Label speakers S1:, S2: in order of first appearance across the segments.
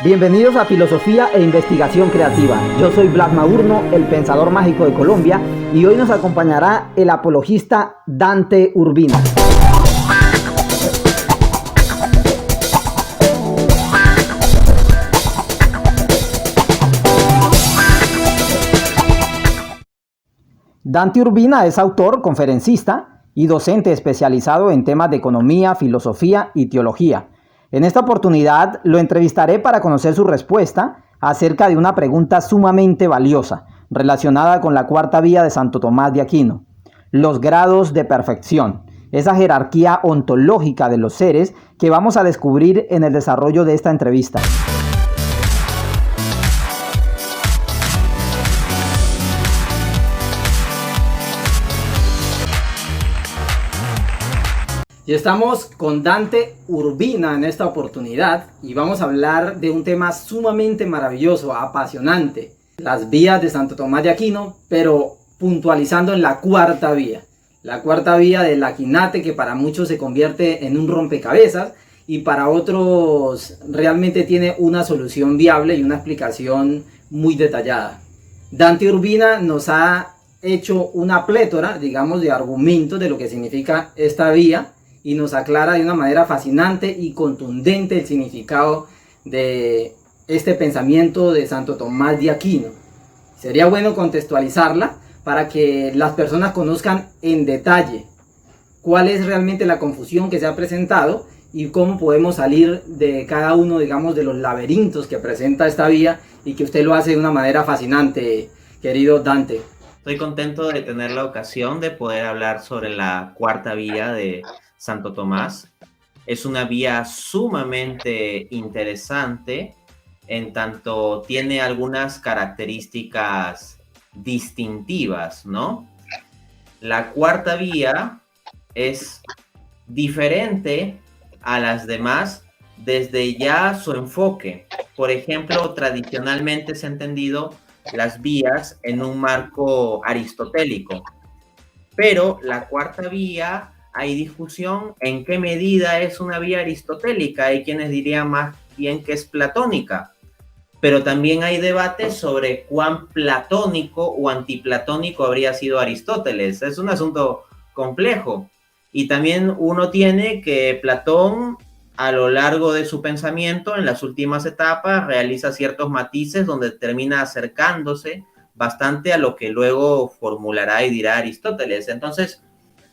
S1: Bienvenidos a Filosofía e Investigación Creativa. Yo soy Blas Maurno, el pensador mágico de Colombia, y hoy nos acompañará el apologista Dante Urbina. Dante Urbina es autor, conferencista y docente especializado en temas de economía, filosofía y teología. En esta oportunidad lo entrevistaré para conocer su respuesta acerca de una pregunta sumamente valiosa relacionada con la cuarta vía de Santo Tomás de Aquino: los grados de perfección, esa jerarquía ontológica de los seres que vamos a descubrir en el desarrollo de esta entrevista. Y estamos con Dante Urbina en esta oportunidad y vamos a hablar de un tema sumamente maravilloso, apasionante: las vías de Santo Tomás de Aquino, pero puntualizando en la cuarta vía. La cuarta vía del Aquinate, que para muchos se convierte en un rompecabezas y para otros realmente tiene una solución viable y una explicación muy detallada. Dante Urbina nos ha hecho una plétora, digamos, de argumentos de lo que significa esta vía, y nos aclara de una manera fascinante y contundente el significado de este pensamiento de Santo Tomás de Aquino. Sería bueno contextualizarla para que las personas conozcan en detalle cuál es realmente la confusión que se ha presentado y cómo podemos salir de cada uno, digamos, de los laberintos que presenta esta vía, y que usted lo hace de una manera fascinante, querido Dante.
S2: Estoy contento de tener la ocasión de poder hablar sobre la cuarta vía de Santo Tomás. Es una vía sumamente interesante, en tanto tiene algunas características distintivas, ¿no? La cuarta vía es diferente a las demás desde ya su enfoque. Por ejemplo, tradicionalmente se ha entendido las vías en un marco aristotélico, pero la cuarta vía, hay discusión en qué medida es una vía aristotélica. Hay quienes dirían más bien que es platónica, pero también hay debate sobre cuán platónico o antiplatónico habría sido Aristóteles. Es un asunto complejo, y también uno tiene que Platón, a lo largo de su pensamiento, en las últimas etapas, realiza ciertos matices donde termina acercándose bastante a lo que luego formulará y dirá Aristóteles. Entonces,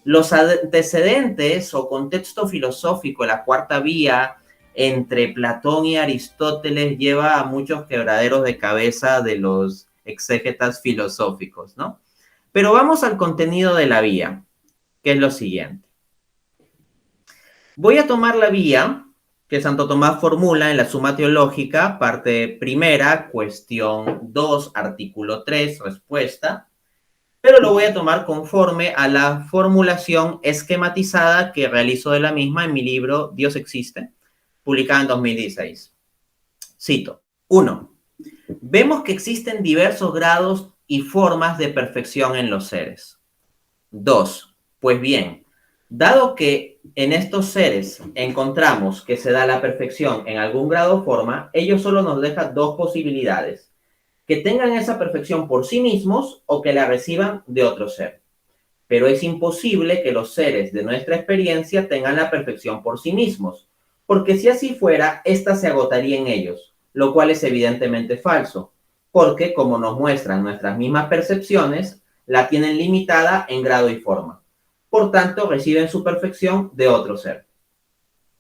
S2: los antecedentes o contexto filosófico de la cuarta vía entre Platón y Aristóteles lleva a muchos quebraderos de cabeza de los exégetas filosóficos, ¿no? Pero vamos al contenido de la vía, que es lo siguiente. Voy a tomar la vía que Santo Tomás formula en la Suma Teológica, parte primera, cuestión 2, artículo 3, respuesta, pero lo voy a tomar conforme a la formulación esquematizada que realizo de la misma en mi libro Dios existe, publicado en 2016. Cito: 1. Vemos que existen diversos grados y formas de perfección en los seres. 2. Pues bien, dado que en estos seres encontramos que se da la perfección en algún grado o forma, ello solo nos deja dos posibilidades: que tengan esa perfección por sí mismos o que la reciban de otro ser. Pero es imposible que los seres de nuestra experiencia tengan la perfección por sí mismos, porque si así fuera, ésta se agotaría en ellos, lo cual es evidentemente falso, porque, como nos muestran nuestras mismas percepciones, la tienen limitada en grado y forma. Por tanto, reciben su perfección de otro ser.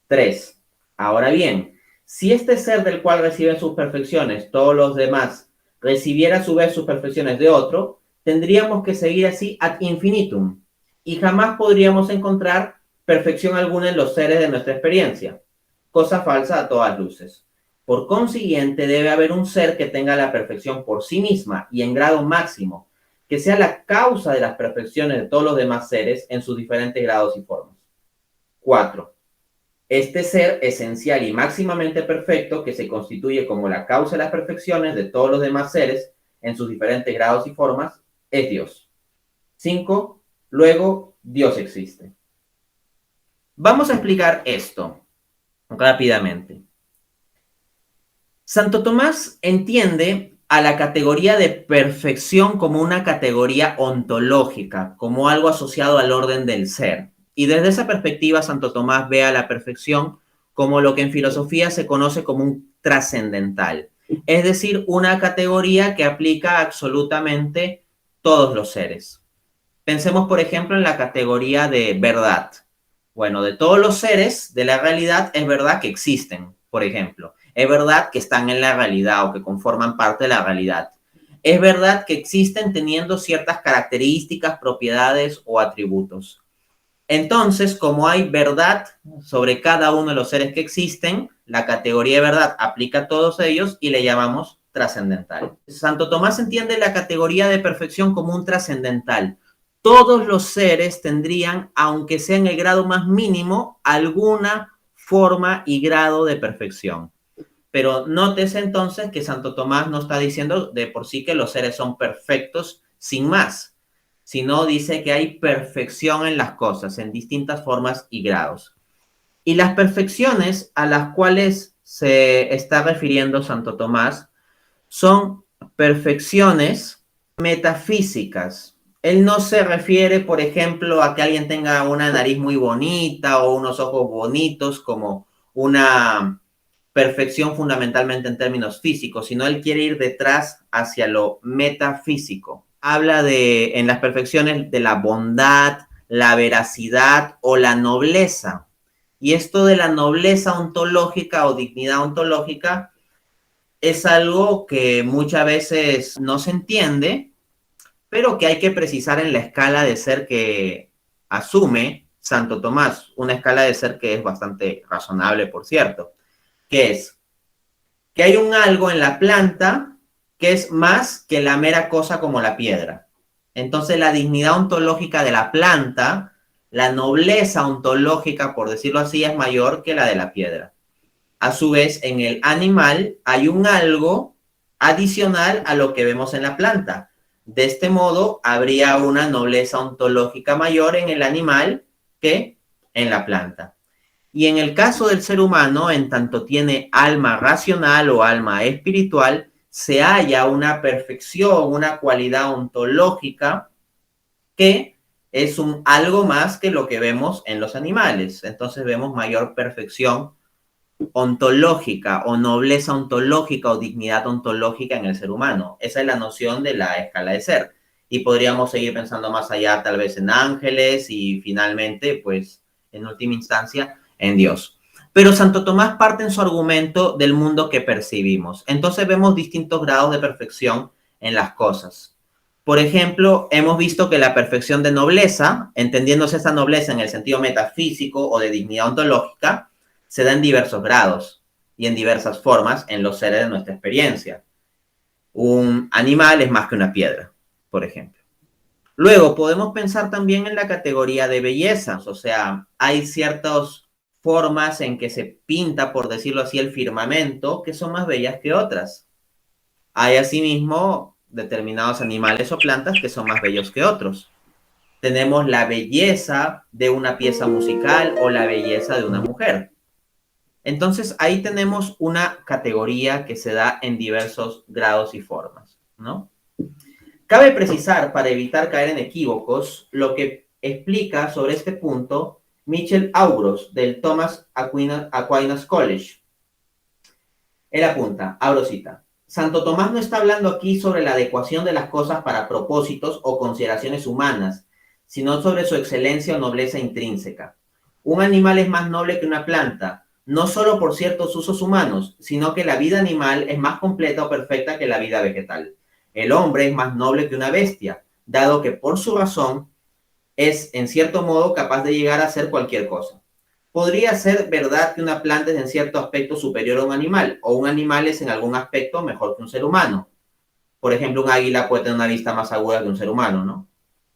S2: 3. Ahora bien, si este ser del cual reciben sus perfecciones todos los demás recibiera a su vez sus perfecciones de otro, tendríamos que seguir así ad infinitum, y jamás podríamos encontrar perfección alguna en los seres de nuestra experiencia, cosa falsa a todas luces. Por consiguiente, debe haber un ser que tenga la perfección por sí misma y en grado máximo, que sea la causa de las perfecciones de todos los demás seres en sus diferentes grados y formas. 4. Este ser esencial y máximamente perfecto, que se constituye como la causa de las perfecciones de todos los demás seres en sus diferentes grados y formas, es Dios. 5. Luego, Dios existe. Vamos a explicar esto rápidamente. Santo Tomás entiende a la categoría de perfección como una categoría ontológica, como algo asociado al orden del ser. Y desde esa perspectiva, Santo Tomás ve a la perfección como lo que en filosofía se conoce como un trascendental, es decir, una categoría que aplica a absolutamente todos los seres. Pensemos, por ejemplo, en la categoría de verdad. Bueno, de todos los seres de la realidad es verdad que existen, por ejemplo. Es verdad que están en la realidad o que conforman parte de la realidad. Es verdad que existen teniendo ciertas características, propiedades o atributos. Entonces, como hay verdad sobre cada uno de los seres que existen, la categoría de verdad aplica a todos ellos y le llamamos trascendental. Santo Tomás entiende la categoría de perfección como un trascendental. Todos los seres tendrían, aunque sea en el grado más mínimo, alguna forma y grado de perfección. Pero nótese entonces que Santo Tomás no está diciendo de por sí que los seres son perfectos sin más, sino dice que hay perfección en las cosas, en distintas formas y grados. Y las perfecciones a las cuales se está refiriendo Santo Tomás son perfecciones metafísicas. Él no se refiere, por ejemplo, a que alguien tenga una nariz muy bonita o unos ojos bonitos como una perfección fundamentalmente en términos físicos, sino él quiere ir detrás hacia lo metafísico. Habla en las perfecciones de la bondad, la veracidad o la nobleza. Y esto de la nobleza ontológica o dignidad ontológica es algo que muchas veces no se entiende, pero que hay que precisar en la escala de ser que asume Santo Tomás, una escala de ser que es bastante razonable, por cierto, que es que hay un algo en la planta que es más que la mera cosa como la piedra. Entonces la dignidad ontológica de la planta, la nobleza ontológica, por decirlo así, es mayor que la de la piedra. A su vez, en el animal hay un algo adicional a lo que vemos en la planta. De este modo, habría una nobleza ontológica mayor en el animal que en la planta. Y en el caso del ser humano, en tanto tiene alma racional o alma espiritual, se halla una perfección, una cualidad ontológica que es algo más que lo que vemos en los animales. Entonces vemos mayor perfección ontológica o nobleza ontológica o dignidad ontológica en el ser humano. Esa es la noción de la escala de ser. Y podríamos seguir pensando más allá, tal vez en ángeles y finalmente, pues, en última instancia, en Dios. Pero Santo Tomás parte en su argumento del mundo que percibimos. Entonces vemos distintos grados de perfección en las cosas. Por ejemplo, hemos visto que la perfección de nobleza, entendiéndose esa nobleza en el sentido metafísico o de dignidad ontológica, se da en diversos grados y en diversas formas en los seres de nuestra experiencia. Un animal es más que una piedra, por ejemplo. Luego, podemos pensar también en la categoría de belleza, o sea, hay ciertas formas en que se pinta, por decirlo así, el firmamento que son más bellas que otras. Hay asimismo determinados animales o plantas que son más bellos que otros. Tenemos la belleza de una pieza musical o la belleza de una mujer. Entonces, ahí tenemos una categoría que se da en diversos grados y formas, ¿no? Cabe precisar, para evitar caer en equívocos, lo que explica sobre este punto Michel Augros, del Thomas Aquinas College. Él apunta, abro cita, Santo Tomás no está hablando aquí sobre la adecuación de las cosas para propósitos o consideraciones humanas, sino sobre su excelencia o nobleza intrínseca. Un animal es más noble que una planta, no solo por ciertos usos humanos, sino que la vida animal es más completa o perfecta que la vida vegetal. El hombre es más noble que una bestia, dado que por su razón es, en cierto modo, capaz de llegar a hacer cualquier cosa. Podría ser verdad que una planta es en cierto aspecto superior a un animal, o un animal es en algún aspecto mejor que un ser humano. Por ejemplo, un águila puede tener una vista más aguda que un ser humano, ¿no?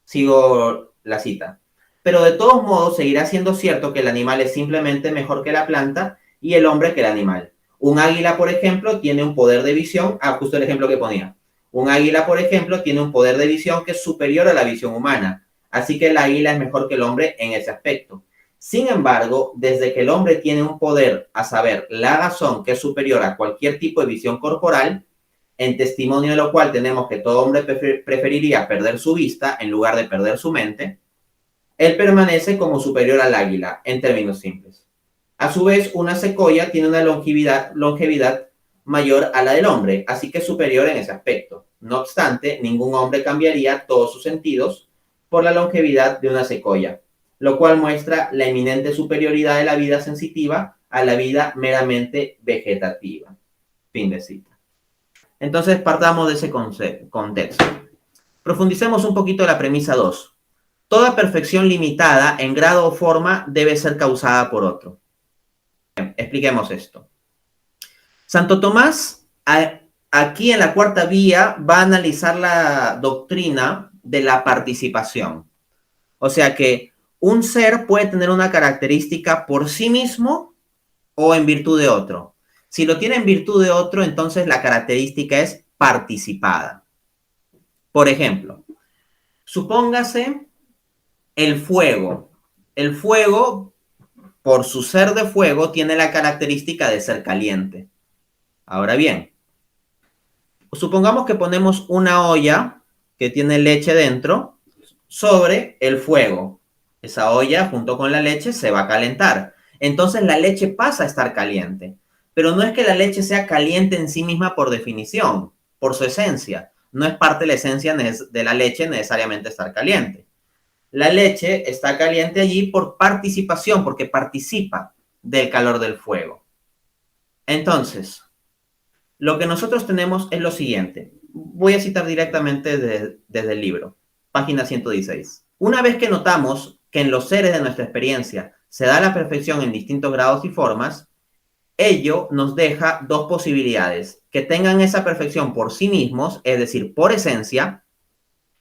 S2: Sigo la cita. Pero de todos modos, seguirá siendo cierto que el animal es simplemente mejor que la planta y el hombre que el animal. Un águila, por ejemplo, tiene un poder de visión, justo el ejemplo que ponía. Un águila, por ejemplo, tiene un poder de visión que es superior a la visión humana. Así que el águila es mejor que el hombre en ese aspecto. Sin embargo, desde que el hombre tiene un poder, a saber, la razón, que es superior a cualquier tipo de visión corporal, en testimonio de lo cual tenemos que todo hombre preferiría perder su vista en lugar de perder su mente, él permanece como superior al águila, en términos simples. A su vez, una secoya tiene una longevidad mayor a la del hombre, así que es superior en ese aspecto. No obstante, ningún hombre cambiaría todos sus sentidos por la longevidad de una secoya, lo cual muestra la eminente superioridad de la vida sensitiva a la vida meramente vegetativa. Fin de cita. Entonces, partamos de ese contexto. Profundicemos un poquito la premisa 2. Toda perfección limitada en grado o forma debe ser causada por otro. Bien, expliquemos esto. Santo Tomás, aquí en la cuarta vía, va a analizar la doctrina de la participación. O sea que un ser puede tener una característica por sí mismo o en virtud de otro. Si lo tiene en virtud de otro, entonces la característica es participada. Por ejemplo, supóngase el fuego. El fuego, por su ser de fuego, tiene la característica de ser caliente. Ahora bien, supongamos que ponemos una olla que tiene leche dentro sobre el fuego. Esa olla, junto con la leche, se va a calentar. Entonces la leche pasa a estar caliente. Pero no es que la leche sea caliente en sí misma por definición, por su esencia. No es parte de la esencia de la leche necesariamente estar caliente. La leche está caliente allí por participación, porque participa del calor del fuego. Entonces, lo que nosotros tenemos es lo siguiente. Voy a citar directamente desde el libro, página 116. Una vez que notamos que en los seres de nuestra experiencia se da la perfección en distintos grados y formas, ello nos deja dos posibilidades: que tengan esa perfección por sí mismos, es decir, por esencia,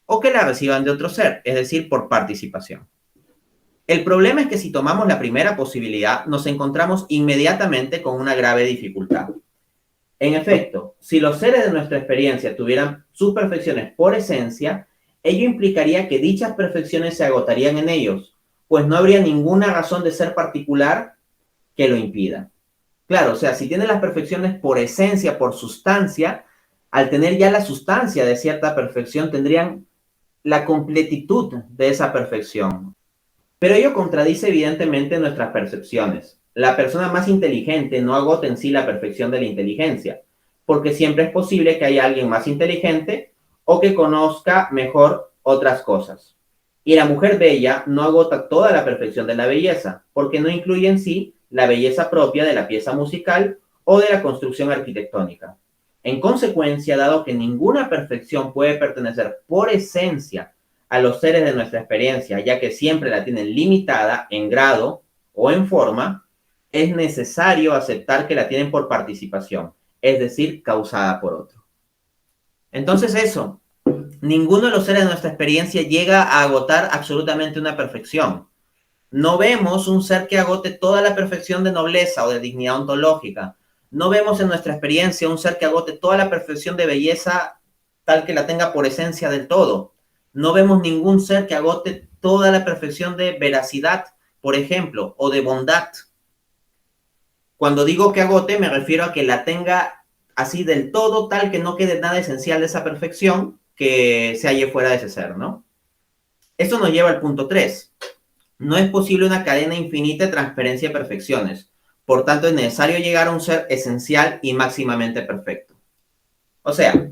S2: o que la reciban de otro ser, es decir, por participación. El problema es que si tomamos la primera posibilidad, nos encontramos inmediatamente con una grave dificultad. En efecto, si los seres de nuestra experiencia tuvieran sus perfecciones por esencia, ello implicaría que dichas perfecciones se agotarían en ellos, pues no habría ninguna razón de ser particular que lo impida. Claro, o sea, si tienen las perfecciones por esencia, por sustancia, al tener ya la sustancia de cierta perfección, tendrían la completitud de esa perfección. Pero ello contradice evidentemente nuestras percepciones. La persona más inteligente no agota en sí la perfección de la inteligencia, porque siempre es posible que haya alguien más inteligente o que conozca mejor otras cosas. Y la mujer bella no agota toda la perfección de la belleza, porque no incluye en sí la belleza propia de la pieza musical o de la construcción arquitectónica. En consecuencia, dado que ninguna perfección puede pertenecer por esencia a los seres de nuestra experiencia, ya que siempre la tienen limitada en grado o en forma, es necesario aceptar que la tienen por participación, es decir, causada por otro. Entonces eso, ninguno de los seres de nuestra experiencia llega a agotar absolutamente una perfección. No vemos un ser que agote toda la perfección de nobleza o de dignidad ontológica. No vemos en nuestra experiencia un ser que agote toda la perfección de belleza tal que la tenga por esencia del todo. No vemos ningún ser que agote toda la perfección de veracidad, por ejemplo, o de bondad. Cuando digo que agote, me refiero a que la tenga así del todo, tal que no quede nada esencial de esa perfección que se halle fuera de ese ser, ¿no? Esto nos lleva al punto 3. No es posible una cadena infinita de transferencia de perfecciones. Por tanto, es necesario llegar a un ser esencial y máximamente perfecto. O sea,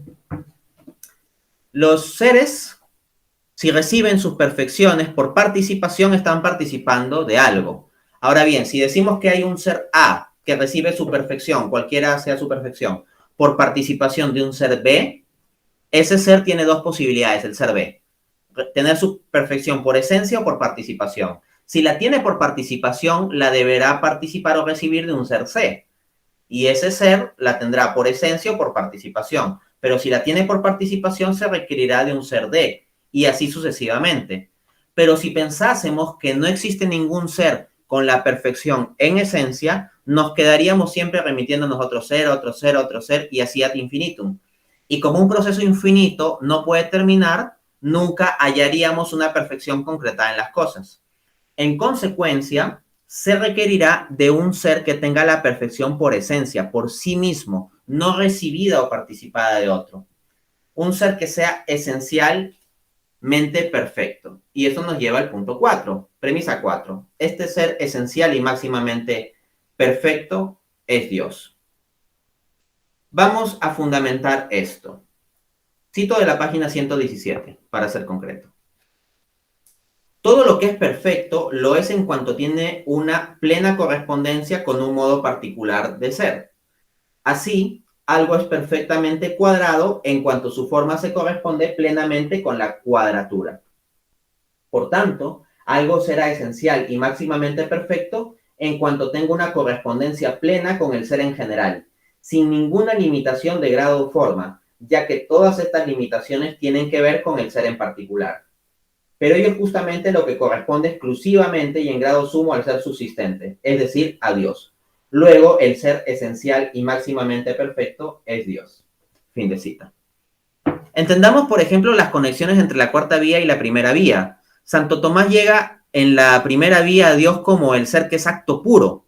S2: los seres, si reciben sus perfecciones por participación, están participando de algo. Ahora bien, si decimos que hay un ser A que recibe su perfección, cualquiera sea su perfección, por participación de un ser B, ese ser tiene dos posibilidades, el ser B: tener su perfección por esencia o por participación. Si la tiene por participación, la deberá participar o recibir de un ser C. Y ese ser la tendrá por esencia o por participación. Pero si la tiene por participación, se requerirá de un ser D. Y así sucesivamente. Pero si pensásemos que no existe ningún ser con la perfección en esencia, nos quedaríamos siempre remitiéndonos a otro ser, otro ser, otro ser, y así ad infinitum. Y como un proceso infinito no puede terminar, nunca hallaríamos una perfección concretada en las cosas. En consecuencia, se requerirá de un ser que tenga la perfección por esencia, por sí mismo, no recibida o participada de otro. Un ser que sea esencialmente perfecto. Y eso nos lleva al punto 4, premisa 4. Este ser esencial y máximamente perfecto es Dios. Vamos a fundamentar esto. Cito de la página 117, para ser concreto. Todo lo que es perfecto lo es en cuanto tiene una plena correspondencia con un modo particular de ser. Así, algo es perfectamente cuadrado en cuanto su forma se corresponde plenamente con la cuadratura. Por tanto, algo será esencial y máximamente perfecto en cuanto tenga una correspondencia plena con el ser en general, sin ninguna limitación de grado o forma, ya que todas estas limitaciones tienen que ver con el ser en particular. Pero ello es justamente lo que corresponde exclusivamente y en grado sumo al ser subsistente, es decir, a Dios. Luego, el ser esencial y máximamente perfecto es Dios. Fin de cita. Entendamos, por ejemplo, las conexiones entre la cuarta vía y la primera vía. Santo Tomás llega en la primera vía a Dios como el ser que es acto puro.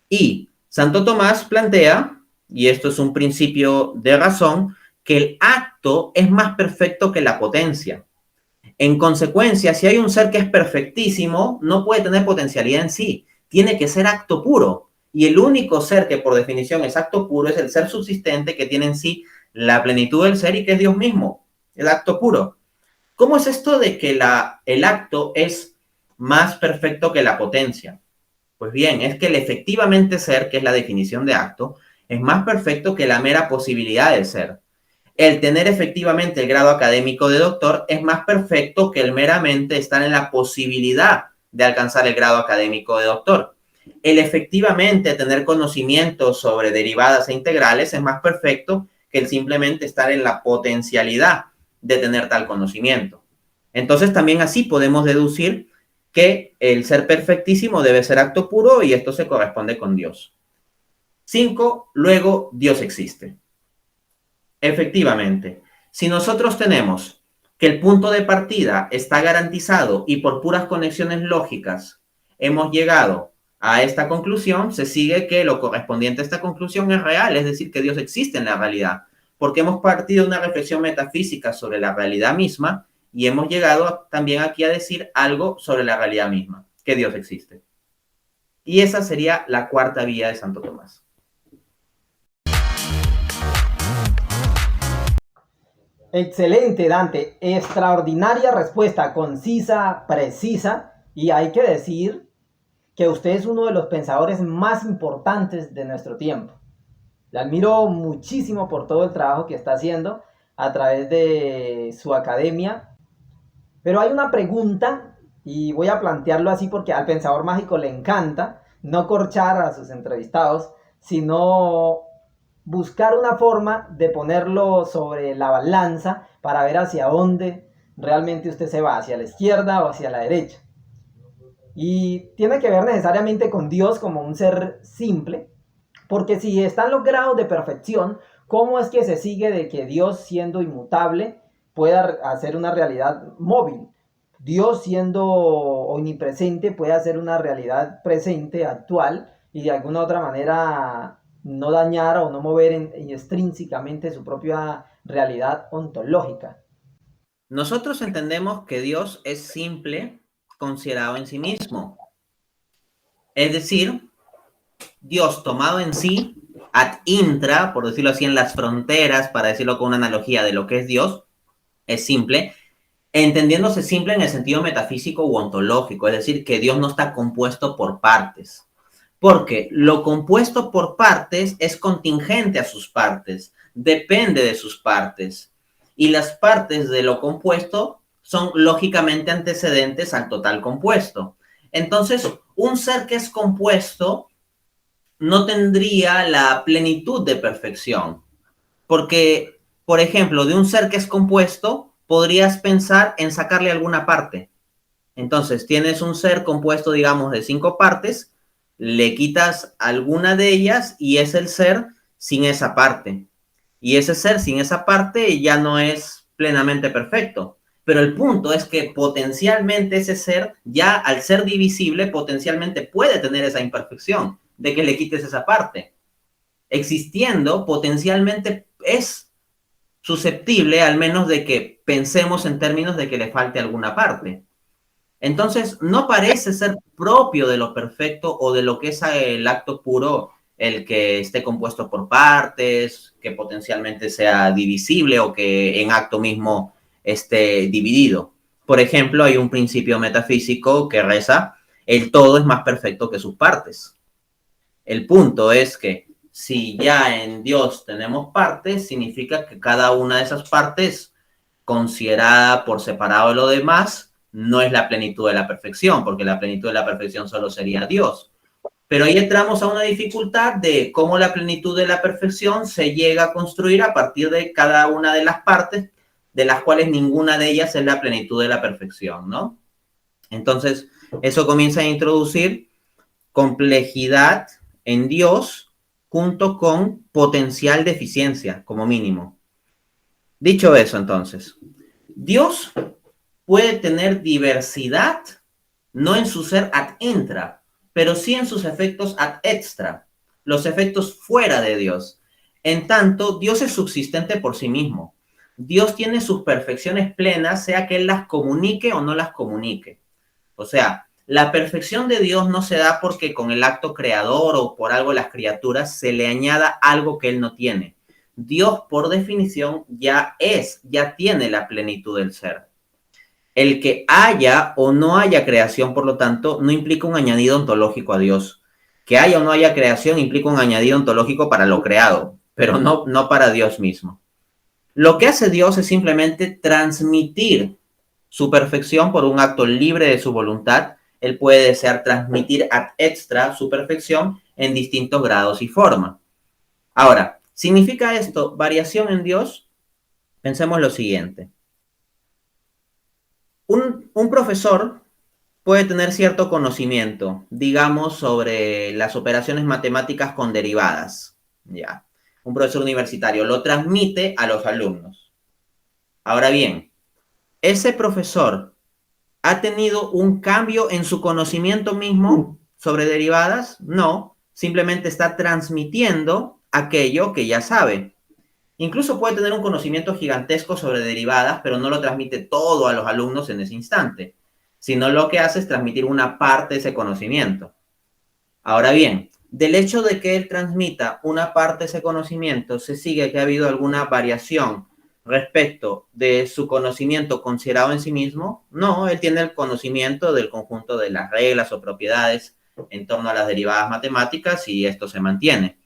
S2: Y Santo Tomás plantea, y esto es un principio de razón, que el acto es más perfecto que la potencia. En consecuencia, si hay un ser que es perfectísimo, no puede tener potencialidad en sí, tiene que ser acto puro. Y el único ser que por definición es acto puro es el ser subsistente que tiene en sí la plenitud del ser y que es Dios mismo, el acto puro. ¿Cómo es esto de que el acto es más perfecto que la potencia? Pues bien, es que el efectivamente ser, que es la definición de acto, es más perfecto que la mera posibilidad del ser. El tener efectivamente el grado académico de doctor es más perfecto que el meramente estar en la posibilidad de alcanzar el grado académico de doctor. El efectivamente tener conocimientos sobre derivadas e integrales es más perfecto que el simplemente estar en la potencialidad de tener tal conocimiento. Entonces también así podemos deducir que el ser perfectísimo debe ser acto puro y esto se corresponde con Dios. 5. Luego, Dios existe. Efectivamente, si nosotros tenemos que el punto de partida está garantizado y por puras conexiones lógicas hemos llegado a esta conclusión, se sigue que lo correspondiente a esta conclusión es real, es decir, que Dios existe en la realidad, porque hemos partido de una reflexión metafísica sobre la realidad misma y hemos llegado también aquí a decir algo sobre la realidad misma, que Dios existe. Y esa sería la cuarta vía de Santo Tomás.
S1: Excelente, Dante. Extraordinaria respuesta, concisa, precisa. Y hay que decir que usted es uno de los pensadores más importantes de nuestro tiempo. Le admiro muchísimo por todo el trabajo que está haciendo a través de su academia. Pero hay una pregunta, y voy a plantearlo así porque al pensador mágico le encanta no corchar a sus entrevistados, sino buscar una forma de ponerlo sobre la balanza para ver hacia dónde realmente usted se va, hacia la izquierda o hacia la derecha. Y tiene que ver necesariamente con Dios como un ser simple, porque si están los grados de perfección, ¿cómo es que se sigue de que Dios, siendo inmutable, pueda hacer una realidad móvil? Dios, siendo omnipresente, puede hacer una realidad presente, actual, y de alguna otra manera no dañar o no mover extrínsecamente su propia realidad ontológica.
S2: Nosotros entendemos que Dios es simple considerado en sí mismo. Es decir, Dios tomado en sí, ad intra, por decirlo así, en las fronteras, para decirlo con una analogía de lo que es Dios, es simple, entendiéndose simple en el sentido metafísico u ontológico, es decir, que Dios no está compuesto por partes. Porque lo compuesto por partes es contingente a sus partes, depende de sus partes. Y las partes de lo compuesto son lógicamente antecedentes al total compuesto. Entonces, un ser que es compuesto no tendría la plenitud de perfección. Porque, por ejemplo, de un ser que es compuesto, podrías pensar en sacarle alguna parte. Entonces, tienes un ser compuesto, digamos, de 5 partes, le quitas alguna de ellas y es el ser sin esa parte. Y ese ser sin esa parte ya no es plenamente perfecto. Pero el punto es que potencialmente ese ser, ya al ser divisible, potencialmente puede tener esa imperfección de que le quites esa parte. Existiendo, potencialmente es susceptible al menos de que pensemos en términos de que le falte alguna parte. Entonces, no parece ser propio de lo perfecto o de lo que es el acto puro el que esté compuesto por partes, que potencialmente sea divisible o que en acto mismo esté dividido. Por ejemplo, hay un principio metafísico que reza, el todo es más perfecto que sus partes. El punto es que si ya en Dios tenemos partes, significa que cada una de esas partes, considerada por separado de lo demás, no es la plenitud de la perfección, porque la plenitud de la perfección solo sería Dios. Pero ahí entramos a una dificultad de cómo la plenitud de la perfección se llega a construir a partir de cada una de las partes, de las cuales ninguna de ellas es la plenitud de la perfección, ¿no? Entonces, eso comienza a introducir complejidad en Dios junto con potencial de eficiencia, como mínimo. Dicho eso, entonces, Dios puede tener diversidad, no en su ser ad intra, pero sí en sus efectos ad extra, los efectos fuera de Dios. En tanto, Dios es subsistente por sí mismo. Dios tiene sus perfecciones plenas, sea que Él las comunique o no las comunique. O sea, la perfección de Dios no se da porque con el acto creador o por algo las criaturas se le añada algo que Él no tiene. Dios, por definición, ya tiene la plenitud del ser. El que haya o no haya creación, por lo tanto, no implica un añadido ontológico a Dios. Que haya o no haya creación implica un añadido ontológico para lo creado, pero no para Dios mismo. Lo que hace Dios es simplemente transmitir su perfección por un acto libre de su voluntad. Él puede desear transmitir ad extra su perfección en distintos grados y formas. Ahora, ¿significa esto variación en Dios? Pensemos lo siguiente. Un profesor puede tener cierto conocimiento, digamos, sobre las operaciones matemáticas con derivadas. Ya. Un profesor universitario lo transmite a los alumnos. Ahora bien, ese profesor ha tenido un cambio en su conocimiento mismo sobre derivadas. No, simplemente está transmitiendo aquello que ya sabe. Incluso puede tener un conocimiento gigantesco sobre derivadas, pero no lo transmite todo a los alumnos en ese instante, sino lo que hace es transmitir una parte de ese conocimiento. Ahora bien, del hecho de que él transmita una parte de ese conocimiento, se sigue que ha habido alguna variación respecto de su conocimiento considerado en sí mismo. No, él tiene el conocimiento del conjunto de las reglas o propiedades en torno a las derivadas matemáticas y esto se mantiene.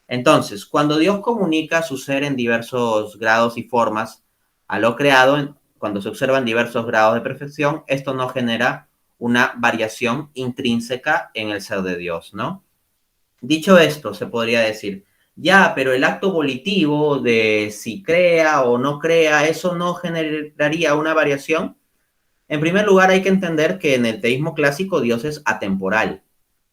S2: Entonces, cuando Dios comunica su ser en diversos grados y formas a lo creado, cuando se observan diversos grados de perfección, esto no genera una variación intrínseca en el ser de Dios, ¿no? Dicho esto, se podría decir, ya, pero el acto volitivo de si crea o no crea, ¿eso no generaría una variación? En primer lugar, hay que entender que en el teísmo clásico Dios es atemporal.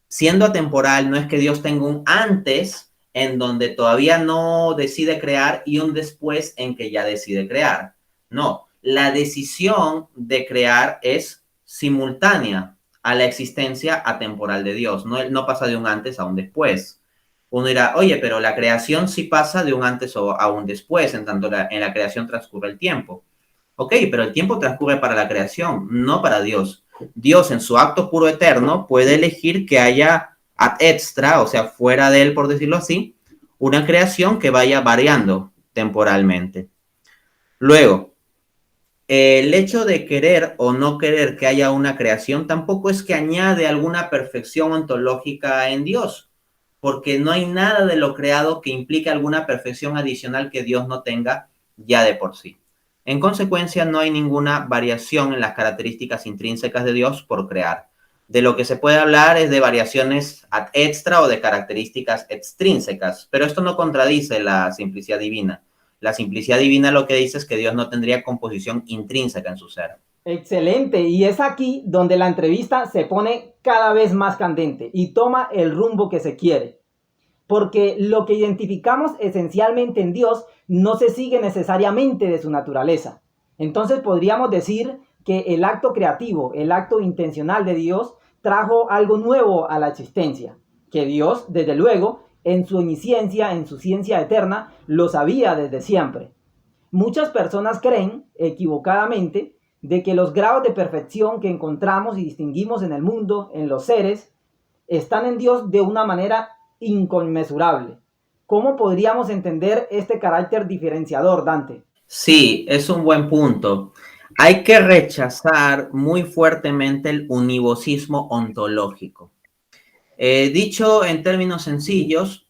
S2: Siendo atemporal, no es que Dios tenga un antes en donde todavía no decide crear y un después en que ya decide crear. No, la decisión de crear es simultánea a la existencia atemporal de Dios. No pasa de un antes a un después. Uno dirá, oye, pero la creación sí pasa de un antes a un después, en tanto en la creación transcurre el tiempo. Ok, pero el tiempo transcurre para la creación, no para Dios. Dios en su acto puro eterno puede elegir que haya ad extra, o sea, fuera de él, por decirlo así, una creación que vaya variando temporalmente. Luego, el hecho de querer o no querer que haya una creación tampoco es que añade alguna perfección ontológica en Dios, porque no hay nada de lo creado que implique alguna perfección adicional que Dios no tenga ya de por sí. En consecuencia, no hay ninguna variación en las características intrínsecas de Dios por crear. De lo que se puede hablar es de variaciones ad extra o de características extrínsecas, pero esto no contradice la simplicidad divina. La simplicidad divina lo que dice es que Dios no tendría composición intrínseca en su ser.
S1: Excelente, y es aquí donde la entrevista se pone cada vez más candente y toma el rumbo que se quiere. Porque lo que identificamos esencialmente en Dios no se sigue necesariamente de su naturaleza. Entonces podríamos decir que el acto creativo, el acto intencional de Dios trajo algo nuevo a la existencia, que Dios, desde luego, en su omnisciencia, en su ciencia eterna, lo sabía desde siempre. Muchas personas creen, equivocadamente, de que los grados de perfección que encontramos y distinguimos en el mundo, en los seres, están en Dios de una manera inconmensurable. ¿Cómo podríamos entender este carácter diferenciador, Dante?
S2: Sí, es un buen punto. Hay que rechazar muy fuertemente el univocismo ontológico. Dicho en términos sencillos,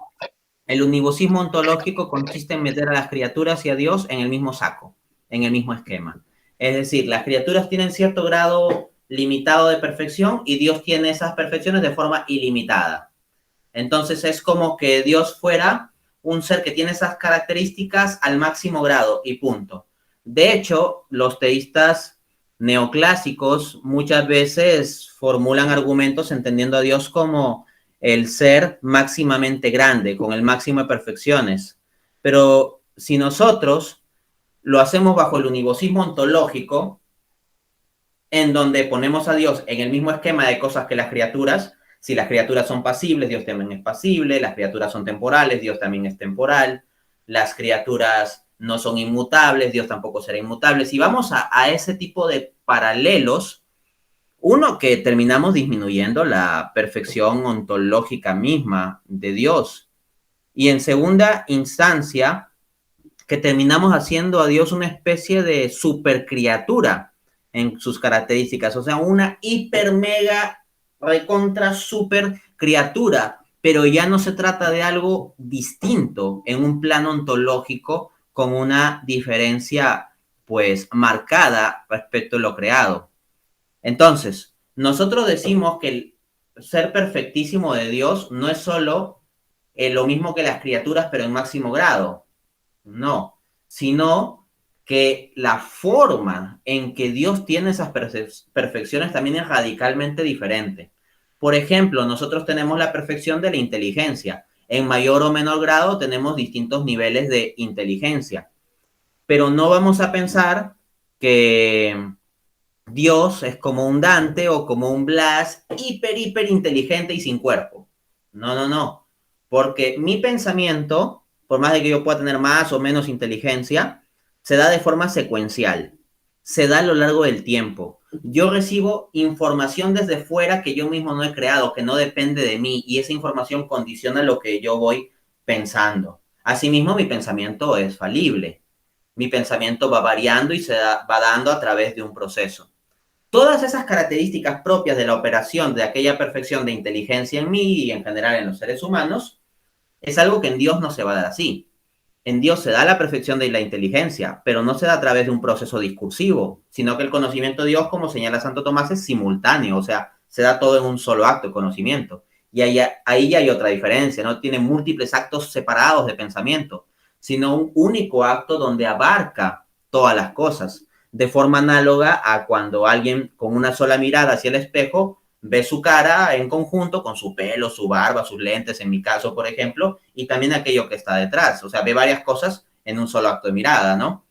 S2: el univocismo ontológico consiste en meter a las criaturas y a Dios en el mismo saco, en el mismo esquema. Es decir, las criaturas tienen cierto grado limitado de perfección y Dios tiene esas perfecciones de forma ilimitada. Entonces es como que Dios fuera un ser que tiene esas características al máximo grado y punto. De hecho, los teístas neoclásicos muchas veces formulan argumentos entendiendo a Dios como el ser máximamente grande, con el máximo de perfecciones. Pero si nosotros lo hacemos bajo el univocismo ontológico, en donde ponemos a Dios en el mismo esquema de cosas que las criaturas, si las criaturas son pasibles, Dios también es pasible, las criaturas son temporales, Dios también es temporal, las criaturas no son inmutables, Dios tampoco será inmutable. Si vamos a ese tipo de paralelos, uno, que terminamos disminuyendo la perfección ontológica misma de Dios. Y en segunda instancia, que terminamos haciendo a Dios una especie de supercriatura en sus características. O sea, una hiper, mega, recontra, super criatura. Pero ya no se trata de algo distinto en un plano ontológico con una diferencia, pues, marcada respecto a lo creado. Entonces, nosotros decimos que el ser perfectísimo de Dios no es solo lo mismo que las criaturas, pero en máximo grado. No, sino que la forma en que Dios tiene esas perfecciones también es radicalmente diferente. Por ejemplo, nosotros tenemos la perfección de la inteligencia. En mayor o menor grado tenemos distintos niveles de inteligencia. Pero no vamos a pensar que Dios es como un Dante o como un Blas, hiper inteligente y sin cuerpo. No, no, no. Porque mi pensamiento, por más de que yo pueda tener más o menos inteligencia, se da de forma secuencial. Se da a lo largo del tiempo. Yo recibo información desde fuera que yo mismo no he creado, que no depende de mí, y esa información condiciona lo que yo voy pensando. Asimismo, mi pensamiento es falible. Mi pensamiento va variando y va dando a través de un proceso. Todas esas características propias de la operación de aquella perfección de inteligencia en mí y en general en los seres humanos es algo que en Dios no se va a dar así. En Dios se da la perfección de la inteligencia, pero no se da a través de un proceso discursivo, sino que el conocimiento de Dios, como señala Santo Tomás, es simultáneo, o sea, se da todo en un solo acto de conocimiento. Y ahí ya hay otra diferencia, no tiene múltiples actos separados de pensamiento, sino un único acto donde abarca todas las cosas, de forma análoga a cuando alguien con una sola mirada hacia el espejo ve su cara en conjunto con su pelo, su barba, sus lentes, en mi caso, por ejemplo, y también aquello que está detrás. O sea, ve varias cosas en un solo acto de mirada, ¿no?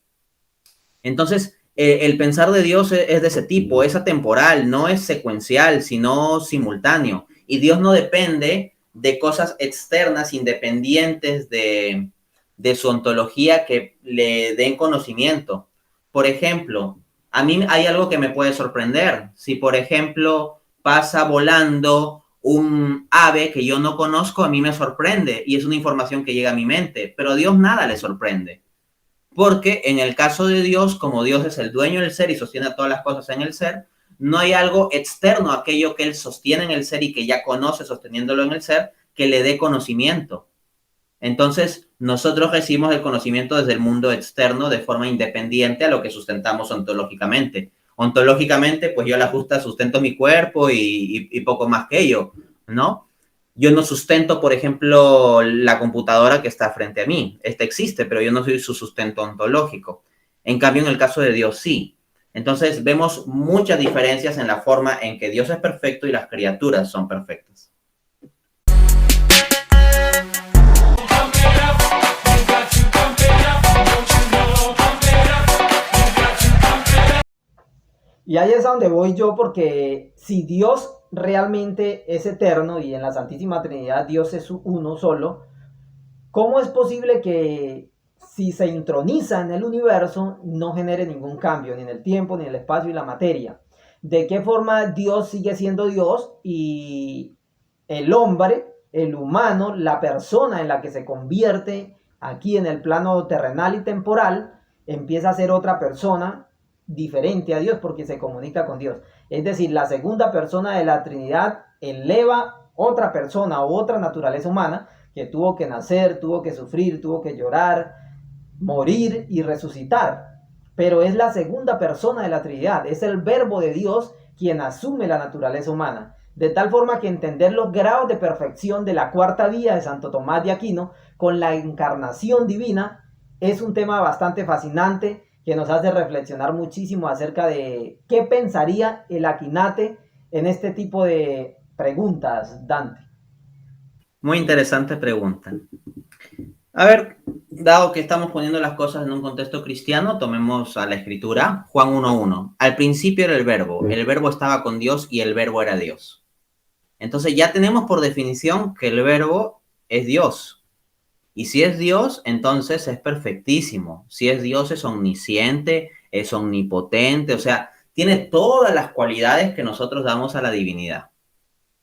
S2: Entonces, el pensar de Dios es de ese tipo, es atemporal, no es secuencial, sino simultáneo. Y Dios no depende de cosas externas, independientes de su ontología que le den conocimiento. Por ejemplo, a mí hay algo que me puede sorprender. Si, por ejemplo, pasa volando un ave que yo no conozco, a mí me sorprende y es una información que llega a mi mente, pero a Dios nada le sorprende. Porque en el caso de Dios, como Dios es el dueño del ser y sostiene todas las cosas en el ser, no hay algo externo a aquello que Él sostiene en el ser y que ya conoce sosteniéndolo en el ser, que le dé conocimiento. Entonces, nosotros recibimos el conocimiento desde el mundo externo de forma independiente a lo que sustentamos ontológicamente. Ontológicamente, pues yo a la justa sustento mi cuerpo y poco más que ello, ¿no? Yo no sustento, por ejemplo, la computadora que está frente a mí. Esta existe, pero yo no soy su sustento ontológico. En cambio, en el caso de Dios, sí. Entonces, vemos muchas diferencias en la forma en que Dios es perfecto y las criaturas son perfectas.
S1: Y ahí es a donde voy yo, porque si Dios realmente es eterno y en la Santísima Trinidad Dios es uno solo, ¿cómo es posible que si se introniza en el universo no genere ningún cambio, ni en el tiempo, ni en el espacio y la materia? ¿De qué forma Dios sigue siendo Dios y el hombre, el humano, la persona en la que se convierte aquí en el plano terrenal y temporal, empieza a ser otra persona diferente a Dios porque se comunica con Dios? Es decir, la segunda persona de la Trinidad eleva otra persona o otra naturaleza humana que tuvo que nacer, tuvo que sufrir, tuvo que llorar, morir y resucitar. Pero es la segunda persona de la Trinidad, es el Verbo de Dios quien asume la naturaleza humana. De tal forma que entender los grados de perfección de la cuarta vía de Santo Tomás de Aquino con la encarnación divina es un tema bastante fascinante que nos hace reflexionar muchísimo acerca de qué pensaría el Aquinate en este tipo de preguntas, Dante.
S2: Muy interesante pregunta. A ver, dado que estamos poniendo las cosas en un contexto cristiano, tomemos a la escritura, Juan 1:1. Al principio era el verbo estaba con Dios y el verbo era Dios. Entonces ya tenemos por definición que el verbo es Dios. Y si es Dios, entonces es perfectísimo. Si es Dios, es omnisciente, es omnipotente, o sea, tiene todas las cualidades que nosotros damos a la divinidad.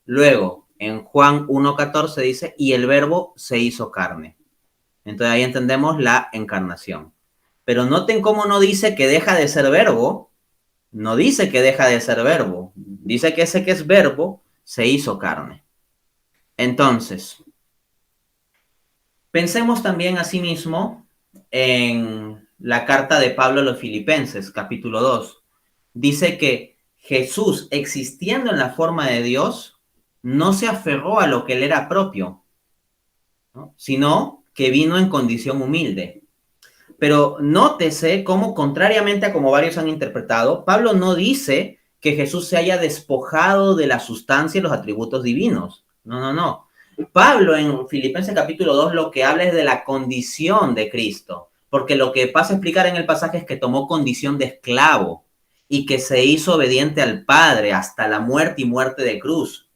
S2: Luego, en Juan 1:14 dice, y el verbo se hizo carne. Entonces ahí entendemos la encarnación. Pero noten cómo no dice que deja de ser verbo, no dice que deja de ser verbo, dice que ese que es verbo se hizo carne. Entonces, pensemos también asimismo en la carta de Pablo a los Filipenses, capítulo 2. Dice que Jesús, existiendo en la forma de Dios, no se aferró a lo que él era propio, ¿no? Sino que vino en condición humilde. Pero nótese cómo, contrariamente a como varios han interpretado, Pablo no dice que Jesús se haya despojado de la sustancia y los atributos divinos. No, no, no. Pablo en Filipenses capítulo 2 lo que habla es de la condición de Cristo, porque lo que pasa a explicar en el pasaje es que tomó condición de esclavo y que se hizo obediente al Padre hasta la muerte y muerte de cruz.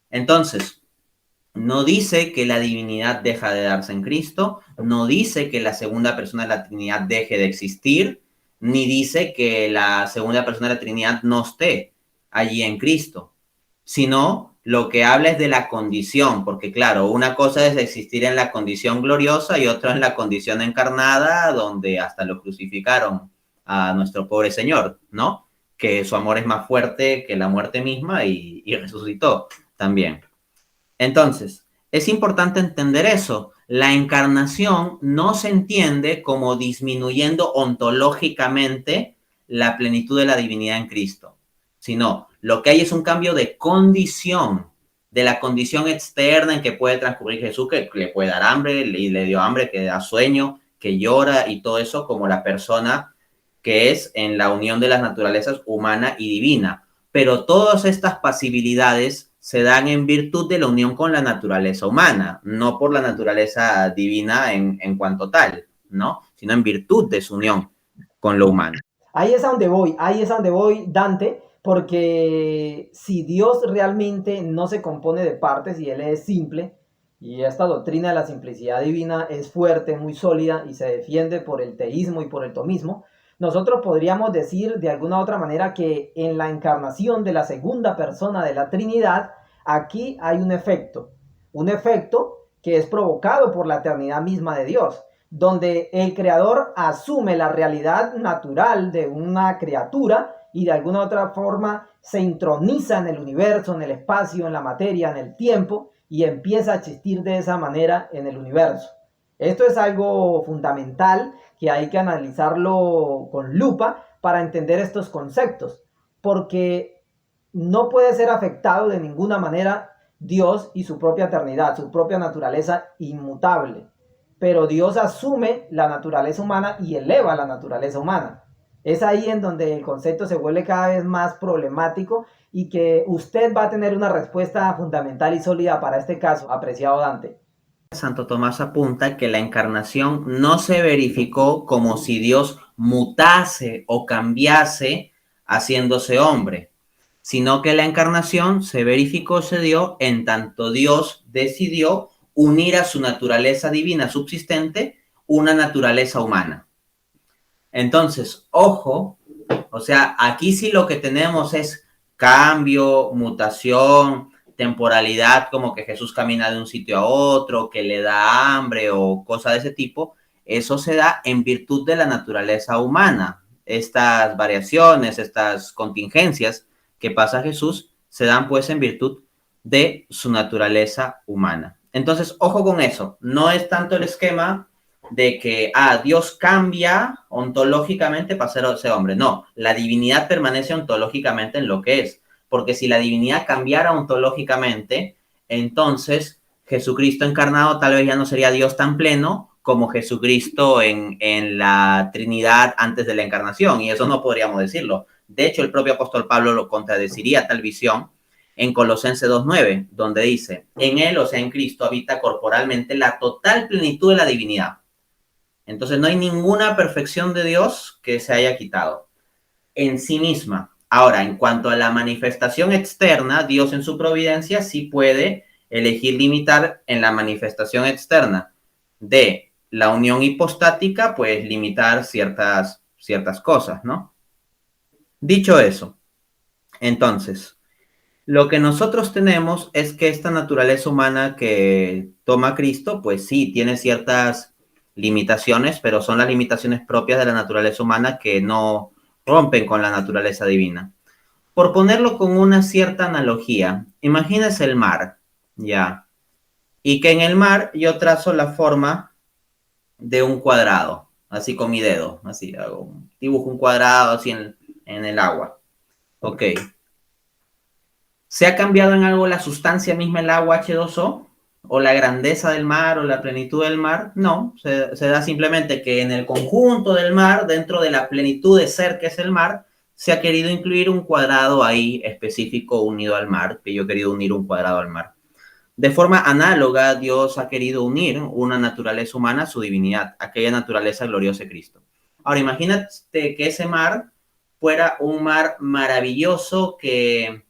S2: Entonces, no dice que la divinidad deja de darse en Cristo, no dice que la segunda persona de la Trinidad deje de existir, ni dice que la segunda persona de la Trinidad no esté allí en Cristo, sino lo que habla es de la condición, porque claro, una cosa es existir en la condición gloriosa y otra en la condición encarnada, donde hasta lo crucificaron a nuestro pobre Señor, ¿no? Que su amor es más fuerte que la muerte misma y resucitó también. Entonces, es importante entender eso. La encarnación no se entiende como disminuyendo ontológicamente la plenitud de la divinidad en Cristo, sino lo que hay es un cambio de condición, de la condición externa en que puede transcurrir Jesús, que le puede dar hambre, y le dio hambre, que da sueño, que llora y todo eso, como la persona que es en la unión de las naturalezas humana y divina. Pero todas estas pasibilidades se dan en virtud de la unión con la naturaleza humana, no por la naturaleza divina en cuanto tal, ¿no? Sino en virtud de su unión con lo humano.
S1: Ahí es a donde voy, Dante, porque si Dios realmente no se compone de partes y Él es simple, y esta doctrina de la simplicidad divina es fuerte, muy sólida y se defiende por el teísmo y por el tomismo, nosotros podríamos decir de alguna otra manera que en la encarnación de la segunda persona de la Trinidad, aquí hay un efecto que es provocado por la eternidad misma de Dios, donde el creador asume la realidad natural de una criatura y de alguna otra forma se introniza en el universo, en el espacio, en la materia, en el tiempo y empieza a existir de esa manera en el universo. Esto es algo fundamental que hay que analizarlo con lupa para entender estos conceptos, porque no puede ser afectado de ninguna manera Dios y su propia eternidad, su propia naturaleza inmutable. Pero Dios asume la naturaleza humana y eleva la naturaleza humana. Es ahí en donde el concepto se vuelve cada vez más problemático y que usted va a tener una respuesta fundamental y sólida para este caso, apreciado Dante.
S2: Santo Tomás apunta que la encarnación no se verificó como si Dios mutase o cambiase haciéndose hombre, sino que la encarnación se verificó, se dio en tanto Dios decidió unir a su naturaleza divina subsistente una naturaleza humana. Entonces, ojo, o sea, aquí sí lo que tenemos es cambio, mutación, temporalidad, como que Jesús camina de un sitio a otro, que le da hambre o cosa de ese tipo. Eso se da en virtud de la naturaleza humana. Estas variaciones, estas contingencias que pasa Jesús, se dan pues en virtud de su naturaleza humana. Entonces, ojo con eso. No es tanto el esquema de que Dios cambia ontológicamente para ser hombre. No, la divinidad permanece ontológicamente en lo que es. Porque si la divinidad cambiara ontológicamente, entonces Jesucristo encarnado tal vez ya no sería Dios tan pleno como Jesucristo en la Trinidad antes de la encarnación. Y eso no podríamos decirlo. De hecho, el propio apóstol Pablo lo contradeciría tal visión en Colosenses 2:9, donde dice, en él, o sea, en Cristo, habita corporalmente la total plenitud de la divinidad. Entonces no hay ninguna perfección de Dios que se haya quitado en sí misma. Ahora, en cuanto a la manifestación externa, Dios en su providencia sí puede elegir limitar en la manifestación externa de la unión hipostática, pues limitar ciertas cosas, ¿no? Dicho eso, entonces, lo que nosotros tenemos es que esta naturaleza humana que toma Cristo, pues sí, tiene ciertas limitaciones, pero son las limitaciones propias de la naturaleza humana que no rompen con la naturaleza divina. Por ponerlo con una cierta analogía, imagínese el mar, ya, y que en el mar yo trazo la forma de un cuadrado, así con mi dedo, así, dibujo un cuadrado así en el agua. Ok. ¿Se ha cambiado en algo la sustancia misma, el agua H2O? ¿O la grandeza del mar o la plenitud del mar? No, se da simplemente que en el conjunto del mar, dentro de la plenitud de ser que es el mar, se ha querido incluir un cuadrado ahí específico unido al mar, que yo he querido unir un cuadrado al mar. De forma análoga, Dios ha querido unir una naturaleza humana a su divinidad, aquella naturaleza gloriosa de Cristo. Ahora, imagínate que ese mar fuera un mar maravilloso que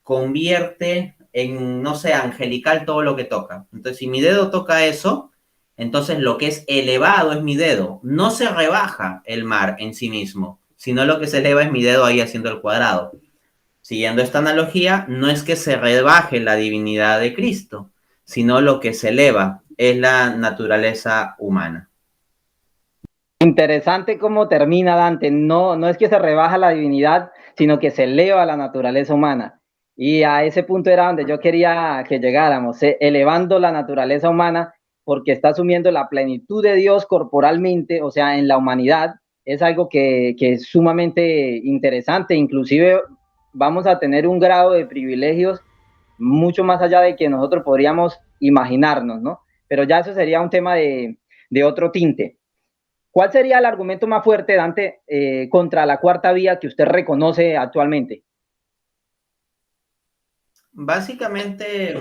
S2: convierte en, no sé, angelical todo lo que toca. Entonces, si mi dedo toca eso, entonces lo que es elevado es mi dedo. No se rebaja el mar en sí mismo, sino lo que se eleva es mi dedo ahí haciendo el cuadrado. Siguiendo esta analogía, no es que se rebaje la divinidad de Cristo, sino lo que se eleva es la naturaleza humana.
S1: Interesante cómo termina Dante. No, no es que se rebaja la divinidad, sino que se eleva la naturaleza humana. Y a ese punto era donde yo quería que llegáramos, elevando la naturaleza humana, porque está asumiendo la plenitud de Dios corporalmente, o sea, en la humanidad. Es algo que es sumamente interesante. Inclusive vamos a tener un grado de privilegios mucho más allá de que nosotros podríamos imaginarnos, ¿no? Pero ya eso sería un tema de otro tinte. ¿Cuál sería el argumento más fuerte, Dante, contra la cuarta vía que usted reconoce actualmente?
S2: Básicamente,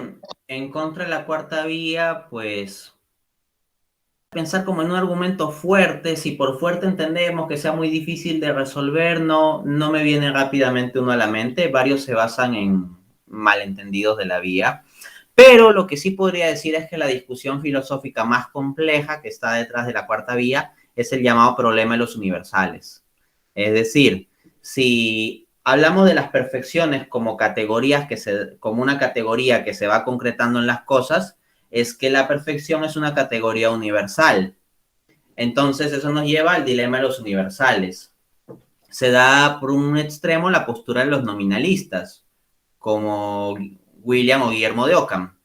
S2: en contra de la cuarta vía, pues pensar como en un argumento fuerte, si por fuerte entendemos que sea muy difícil de resolver, no me viene rápidamente uno a la mente. Varios se basan en malentendidos de la vía. Pero lo que sí podría decir es que la discusión filosófica más compleja que está detrás de la cuarta vía es el llamado problema de los universales. Es decir, si hablamos de las perfecciones como categorías como una categoría que se va concretando en las cosas, es que la perfección es una categoría universal. Entonces eso nos lleva al dilema de los universales. Se da por un extremo la postura de los nominalistas, como William o Guillermo de Ockham.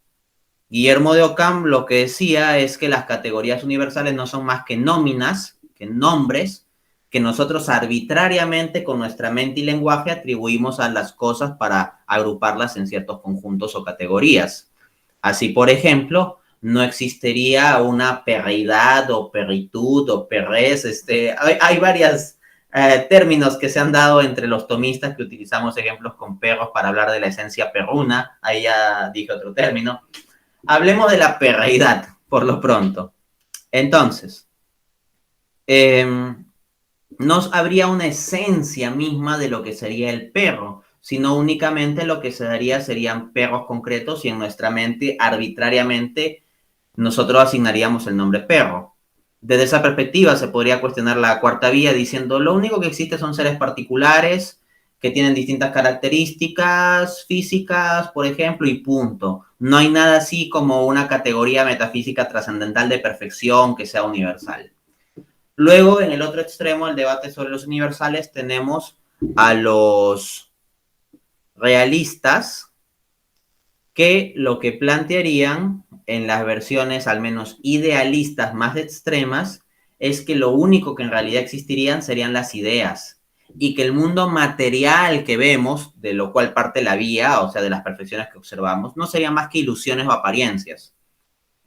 S2: Guillermo de Ockham lo que decía es que las categorías universales no son más que nóminas, que nombres, que nosotros arbitrariamente con nuestra mente y lenguaje atribuimos a las cosas para agruparlas en ciertos conjuntos o categorías. Así, por ejemplo, no existiría una perreidad o perritud o perres. Hay varios términos que se han dado entre los tomistas que utilizamos ejemplos con perros para hablar de la esencia perruna. Ahí ya dije otro término. Hablemos de la perreidad, por lo pronto. Entonces, no habría una esencia misma de lo que sería el perro, sino únicamente lo que se daría serían perros concretos y en nuestra mente arbitrariamente nosotros asignaríamos el nombre perro. Desde esa perspectiva se podría cuestionar la cuarta vía diciendo lo único que existe son seres particulares que tienen distintas características físicas, por ejemplo, y punto. No hay nada así como una categoría metafísica trascendental de perfección que sea universal. Luego, en el otro extremo, el debate sobre los universales, tenemos a los realistas que lo que plantearían en las versiones al menos idealistas más extremas es que lo único que en realidad existirían serían las ideas y que el mundo material que vemos, de lo cual parte la vía, o sea, de las perfecciones que observamos, no serían más que ilusiones o apariencias.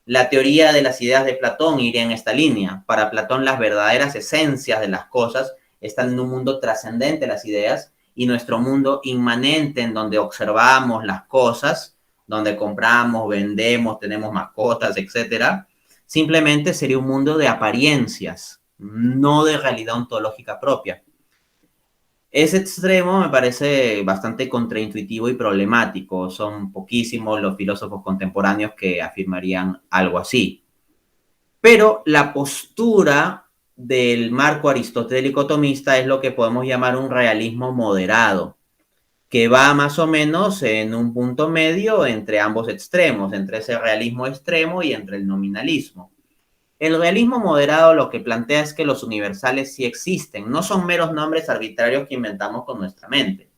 S2: La teoría de las ideas de Platón iría en esta línea. Para Platón, las verdaderas esencias de las cosas están en un mundo trascendente de las ideas y nuestro mundo inmanente en donde observamos las cosas, donde compramos, vendemos, tenemos mascotas, etcétera, simplemente sería un mundo de apariencias, no de realidad ontológica propia. Ese extremo me parece bastante contraintuitivo y problemático. Son poquísimos los filósofos contemporáneos que afirmarían algo así. Pero la postura del marco aristotélico tomista es lo que podemos llamar un realismo moderado, que va más o menos en un punto medio entre ambos extremos, entre ese realismo extremo y entre el nominalismo. El realismo moderado lo que plantea es que los universales sí existen, no son meros nombres arbitrarios que inventamos con nuestra mente,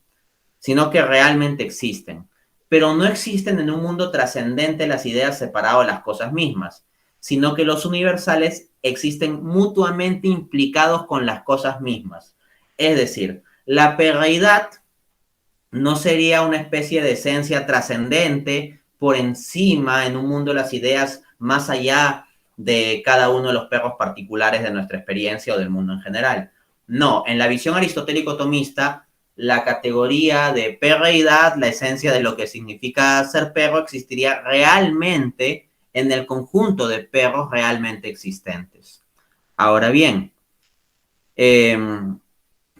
S2: sino que realmente existen. Pero no existen en un mundo trascendente las ideas separado de las cosas mismas, sino que los universales existen mutuamente implicados con las cosas mismas. Es decir, la perreidad no sería una especie de esencia trascendente por encima en un mundo de las ideas más allá de cada uno de los perros particulares de nuestra experiencia o del mundo en general. No, en la visión aristotélico-tomista, la categoría de perreidad, la esencia de lo que significa ser perro, existiría realmente en el conjunto de perros realmente existentes. Ahora bien, eh,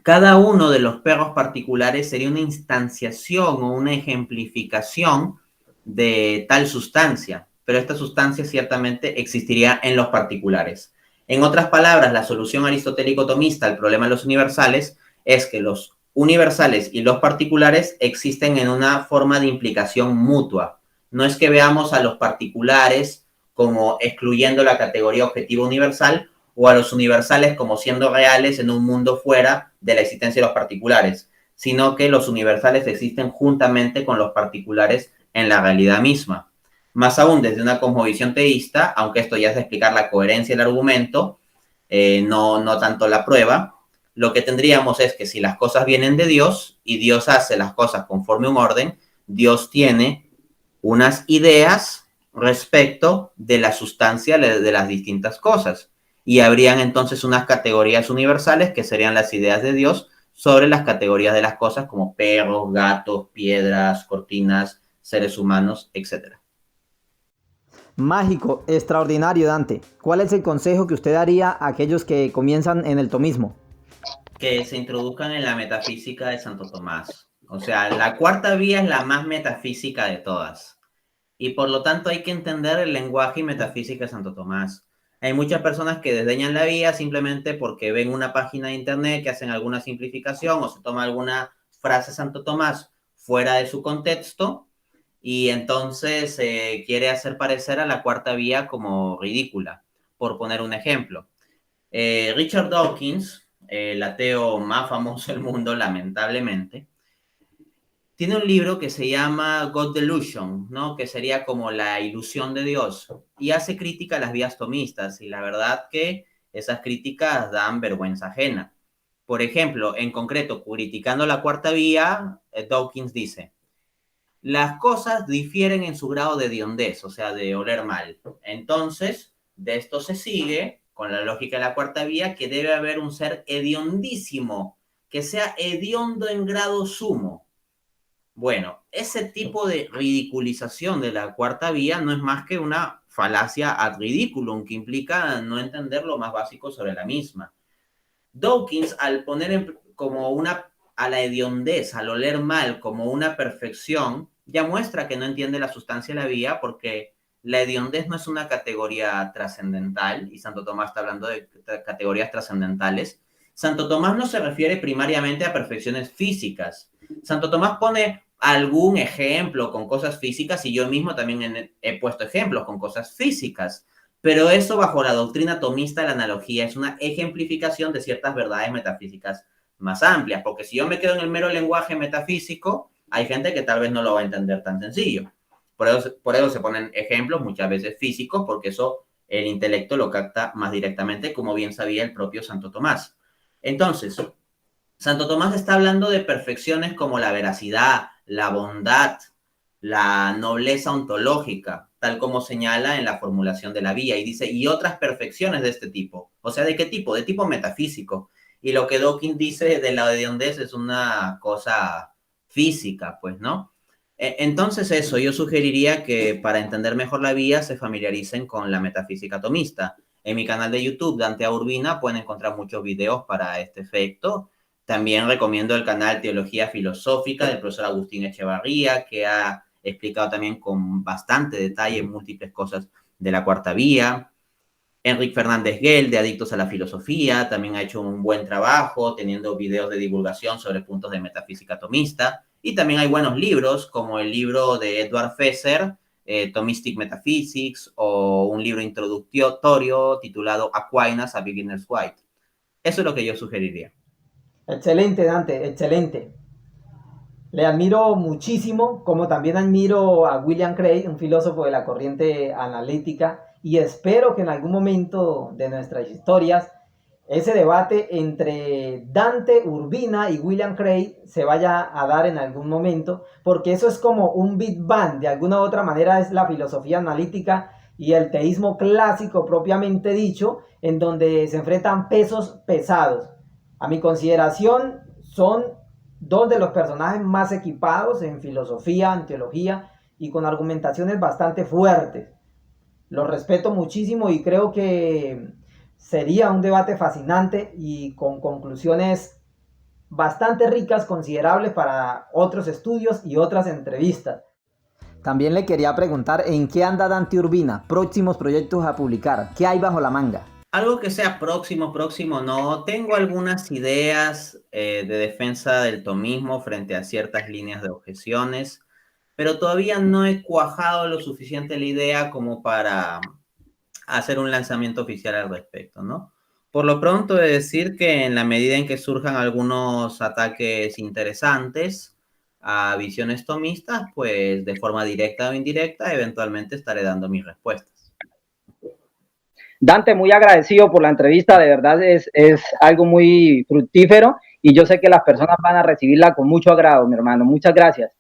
S2: cada uno de los perros particulares sería una instanciación o una ejemplificación de tal sustancia, pero esta sustancia ciertamente existiría en los particulares. En otras palabras, la solución aristotélico-tomista al problema de los universales es que los universales y los particulares existen en una forma de implicación mutua. No es que veamos a los particulares como excluyendo la categoría objetivo universal, o a los universales como siendo reales en un mundo fuera de la existencia de los particulares, sino que los universales existen juntamente con los particulares en la realidad misma. Más aún, desde una cosmovisión teísta, aunque esto ya es de explicar la coherencia del argumento, no tanto la prueba, lo que tendríamos es que si las cosas vienen de Dios y Dios hace las cosas conforme un orden, Dios tiene unas ideas respecto de la sustancia de las distintas cosas. Y habrían entonces unas categorías universales que serían las ideas de Dios sobre las categorías de las cosas como perros, gatos, piedras, cortinas, seres humanos, etc.
S1: Mágico, extraordinario, Dante. ¿Cuál es el consejo que usted daría a aquellos que comienzan en el tomismo?
S2: Que se introduzcan en la metafísica de Santo Tomás. O sea, la cuarta vía es la más metafísica de todas. Y por lo tanto hay que entender el lenguaje y metafísica de Santo Tomás. Hay muchas personas que desdeñan la vía simplemente porque ven una página de internet que hacen alguna simplificación o se toma alguna frase de Santo Tomás fuera de su contexto y entonces quiere hacer parecer a la cuarta vía como ridícula, por poner un ejemplo. Richard Dawkins, el ateo más famoso del mundo, lamentablemente, tiene un libro que se llama God Delusion, ¿no? Que sería como la ilusión de Dios, y hace crítica a las vías tomistas, y la verdad que esas críticas dan vergüenza ajena. Por ejemplo, en concreto, criticando la cuarta vía, Dawkins dice, las cosas difieren en su grado de hediondez, o sea, de oler mal. Entonces, de esto se sigue, con la lógica de la cuarta vía, que debe haber un ser hediondísimo, que sea hediondo en grado sumo. Bueno, ese tipo de ridiculización de la cuarta vía no es más que una falacia ad ridiculum, que implica no entender lo más básico sobre la misma. Dawkins, al poner como a la hediondez, al oler mal, como una perfección, ya muestra que no entiende la sustancia de la vía, porque la hediondez no es una categoría trascendental, y Santo Tomás está hablando de categorías trascendentales. Santo Tomás no se refiere primariamente a perfecciones físicas. Santo Tomás pone algún ejemplo con cosas físicas, y yo mismo también he puesto ejemplos con cosas físicas. Pero eso, bajo la doctrina tomista, la analogía es una ejemplificación de ciertas verdades metafísicas más amplias, porque si yo me quedo en el mero lenguaje metafísico, hay gente que tal vez no lo va a entender tan sencillo. Por eso se ponen ejemplos muchas veces físicos, porque eso el intelecto lo capta más directamente, como bien sabía el propio Santo Tomás. Entonces, Santo Tomás está hablando de perfecciones como la veracidad, la bondad, la nobleza ontológica, tal como señala en la formulación de la vía, y dice, y otras perfecciones de este tipo. O sea, ¿de qué tipo? De tipo metafísico. Y lo que Dawkins dice de la hediondez es una cosa física, pues, ¿no? Entonces eso, yo sugeriría que para entender mejor la vía se familiaricen con la metafísica tomista. En mi canal de YouTube, Dante A. Urbina, pueden encontrar muchos videos para este efecto. También recomiendo el canal Teología Filosófica del profesor Agustín Echevarría, que ha explicado también con bastante detalle múltiples cosas de la cuarta vía. Enrique Fernández Guel, de Adictos a la Filosofía, también ha hecho un buen trabajo teniendo videos de divulgación sobre puntos de metafísica tomista. Y también hay buenos libros, como el libro de Edward Fesser, Thomistic Metaphysics, o un libro introductorio titulado Aquinas, A Beginner's Guide. Eso es lo que yo sugeriría.
S1: Excelente, Dante, excelente. Le admiro muchísimo, como también admiro a William Craig, un filósofo de la corriente analítica, y espero que en algún momento de nuestras historias ese debate entre Dante Urbina y William Craig se vaya a dar en algún momento, porque eso es como un Big Bang, de alguna u otra manera es la filosofía analítica y el teísmo clásico propiamente dicho, en donde se enfrentan pesos pesados. A mi consideración son dos de los personajes más equipados en filosofía, en teología y con argumentaciones bastante fuertes. Los respeto muchísimo y creo que sería un debate fascinante y con conclusiones bastante ricas, considerables para otros estudios y otras entrevistas. También le quería preguntar en qué anda Dante Urbina, próximos proyectos a publicar, qué hay bajo la manga.
S2: Algo que sea próximo no. Tengo algunas ideas de defensa del tomismo frente a ciertas líneas de objeciones, pero todavía no he cuajado lo suficiente la idea como para hacer un lanzamiento oficial al respecto, ¿no? Por lo pronto, he de decir que en la medida en que surjan algunos ataques interesantes a visiones tomistas, pues de forma directa o indirecta, eventualmente estaré dando mis respuestas.
S1: Dante, muy agradecido por la entrevista, de verdad es algo muy fructífero y yo sé que las personas van a recibirla con mucho agrado, mi hermano. Muchas gracias.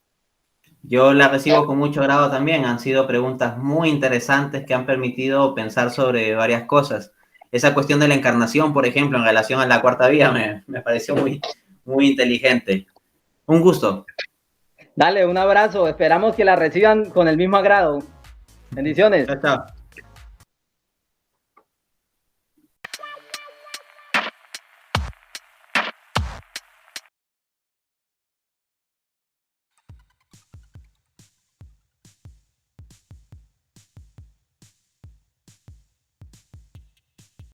S2: Yo la recibo con mucho agrado también. Han sido preguntas muy interesantes que han permitido pensar sobre varias cosas. Esa cuestión de la encarnación, por ejemplo, en relación a la cuarta vía, me pareció muy inteligente. Un gusto.
S1: Dale, un abrazo. Esperamos que la reciban con el mismo agrado. Bendiciones.
S2: Chao, chao.